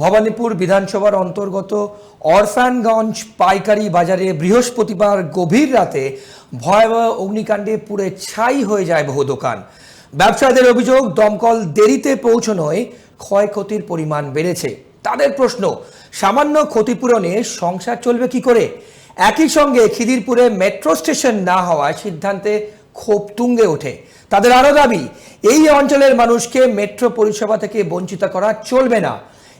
ভবানীপুর বিধানসভার অন্তর্গত অরফানগঞ্জ পাইকারি বাজারে বৃহস্পতিবার গভীর রাতে ভয়াবহ অগ্নিকাণ্ডে পুড়ে ছাই হয়ে যায় বহু দোকান। ব্যবসায়ীদের অভিযোগ, দমকল দেরিতে পৌঁছানোয় ক্ষয়ক্ষতির পরিমাণ বেড়েছে। তাদের প্রশ্ন, সামান্য ক্ষতিপূরণে সংসার চলবে কি করে? একই সঙ্গে খিদিরপুরে মেট্রো স্টেশন না হওয়ায় সিদ্ধান্তে ক্ষোভ তুঙ্গে ওঠে। তাদের আরও দাবি, এই অঞ্চলের মানুষকে মেট্রো পরিষেবা থেকে বঞ্চিত করা চলবে না।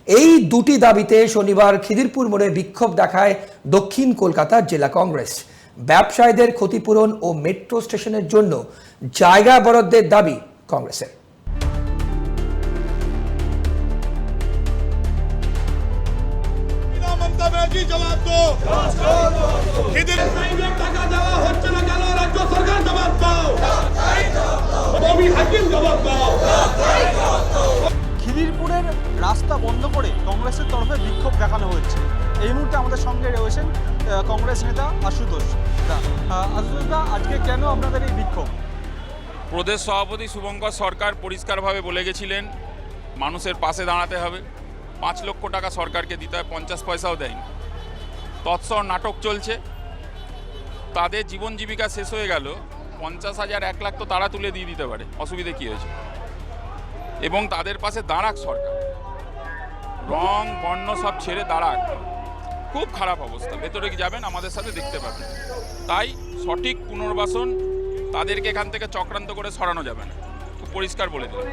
এই দুটি দাবিতে শনিবার খিদিরপুর মোড়ে বিক্ষোভ দেখায় দক্ষিণ কলকাতা জেলা কংগ্রেস। ব্যবসায়ীদের ক্ষতিপূরণ ও মেট্রো স্টেশনের জন্য জায়গা বরাদ্দের দাবি কংগ্রেসের। খিদিরপুরের রাস্তা বন্ধ করে কংগ্রেসের তরফে বিক্ষোভ দেখানো হচ্ছে। এই মুহূর্তে আমাদের সঙ্গে রয়েছেন কংগ্রেস নেতা আশুতোষ দা। আশুতোষ দা, আজকে কেন আপনাদের এই বিক্ষোভ? প্রদেশ সভাপতি শুভঙ্কর সরকার পরিষ্কারভাবে বলে গেছিলেন মানুষের পাশে দাঁড়াতে হবে। 5 লক্ষ টাকা সরকারকে দিতে হয়, 50 পয়সাও দেয়নি। তৎসর নাটক চলছে। তাদের জীবন জীবিকা শেষ হয়ে গেল, 50,000 1 লাখ তো তারা তুলে দিয়ে দিতে পারে, অসুবিধে কী হয়েছে? এবং তাদের পাশে দাঁড়াক সরকার, রং বর্ণ সব ছেড়ে দাঁড়াক। খুব খারাপ অবস্থা, ভেতরে কি যাবেন আমাদের সাথে দেখতে পাবেন। তাই সঠিক পুনর্বাসন, তাদেরকে এখান থেকে চক্রান্ত করে সরানো যাবে না, খুব পরিষ্কার বলে দিলাম।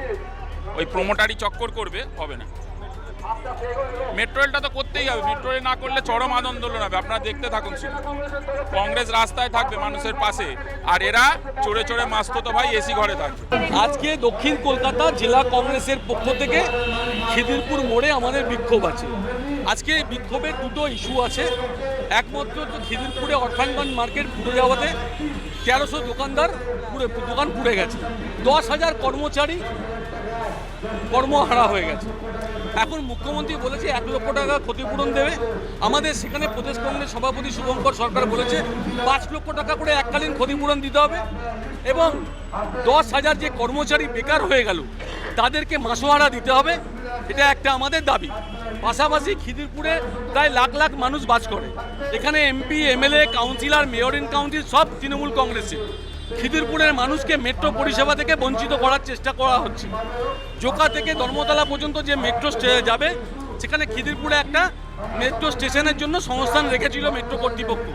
ওই প্রমোটারি চক্কর করবে, হবে না। মেট্রো রেলটা তো করতেই হবে, মেট্রো রেল না করলে চরম আন্দোলন হবে। আপনারা দেখতে থাকুন শুধু। কংগ্রেস রাস্তায় থাকবে মানুষের পাশে, আর এরা চড়ে চড়ে মাসতো ভাই এসি ঘরে থাকবে। আজকে দক্ষিণ কলকাতা জেলা কংগ্রেসের পক্ষ থেকে খিদিরপুর মোড়ে আমাদের বিক্ষোভ আছে। আজকে বিক্ষোভের দুটো ইস্যু আছে। একমাত্র তো খিদিরপুরে অরফানগঞ্জ মার্কেট পুড়ে যাওয়াতে 1300 দোকানদার দোকান পুড়ে গেছে, 10,000 কর্মচারী কর্মহারা হয়ে গেছে। এখন মুখ্যমন্ত্রী বলেছে 1 লক্ষ টাকা ক্ষতিপূরণ দেবে। আমাদের সেখানে প্রদেশ কংগ্রেস সভাপতি শুভঙ্কর সরকার বলেছে 5 লক্ষ টাকা করে এককালীন ক্ষতিপূরণ দিতে হবে, এবং 10,000 যে কর্মচারী বেকার হয়ে গেল তাদেরকে মাসোহারা দিতে হবে। এটা একটা আমাদের দাবি। পাশাপাশি খিদিরপুরে প্রায় লাখ লাখ মানুষ বাস করে। এখানে MP, MLA, councillor, mayor in council সব তৃণমূল কংগ্রেসের। খিদিরপুরের মানুষকে মেট্রো পরিষেবা থেকে বঞ্চিত করার চেষ্টা করা হচ্ছে। জোকা থেকে ধর্মতলা পর্যন্ত যে মেট্রো যাবে, সেখানে খিদিরপুরে একটা মেট্রো স্টেশনের জন্য সংস্থান রেখেছিল মেট্রো কর্তৃপক্ষ।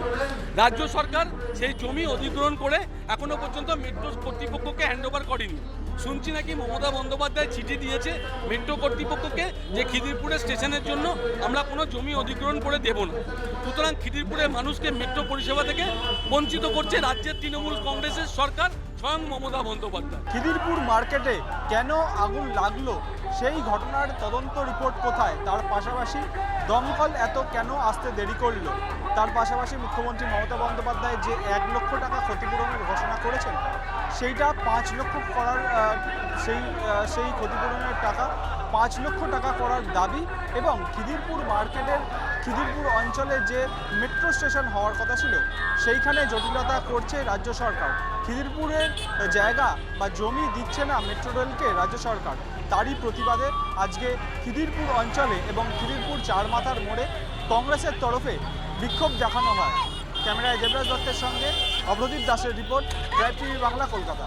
রাজ্য সরকার সেই জমি অধিগ্রহণ করে এখনো পর্যন্ত মেট্রো কর্তৃপক্ষকে হ্যান্ডওভার করেনি। শুনছি নাকি মমতা বন্দ্যোপাধ্যায় চিঠি দিয়েছে মেট্রো কর্তৃপক্ষকে যে খিদিরপুরের স্টেশনের জন্য আমরা কোনো জমি অধিগ্রহণ করে দেব না। সুতরাং খিদিরপুরের মানুষকে মেট্রো পরিষেবা থেকে বঞ্চিত করছে রাজ্যের তৃণমূল কংগ্রেসের সরকার, স্বয়ং মমতা বন্দ্যোপাধ্যায়। খিদিরপুর মার্কেটে কেন আগুন লাগলো, সেই ঘটনার তদন্ত রিপোর্ট কোথায়? তার পাশাপাশি দমকল এত কেন আসতে দেরি করলো? তার পাশাপাশি মুখ্যমন্ত্রী মমতা বন্দ্যোপাধ্যায় যে 1 লক্ষ টাকা ক্ষতিপূরণের ঘোষণা করেছেন, সেইটা 5 লক্ষ করার সেই ক্ষতিপূরণের টাকা 5 লক্ষ টাকা করার দাবি, এবং খিদিরপুর মার্কেটের খিদিরপুর অঞ্চলে যে মেট্রো স্টেশন হওয়ার কথা ছিল সেইখানে জটিলতা করছে রাজ্য সরকার। খিদিরপুরের জায়গা বা জমি দিচ্ছে না মেট্রো রেলকে রাজ্য সরকার। তারই প্রতিবাদে আজকে খিদিরপুর অঞ্চলে এবং খিদিরপুর চারমাথার মোড়ে কংগ্রেসের তরফে বিক্ষোভ দেখানো হয়। ক্যামেরায় দেবরাজ দত্তের সঙ্গে অভ্রদীপ দাসের report, tribe TV Bangla, Kolkata.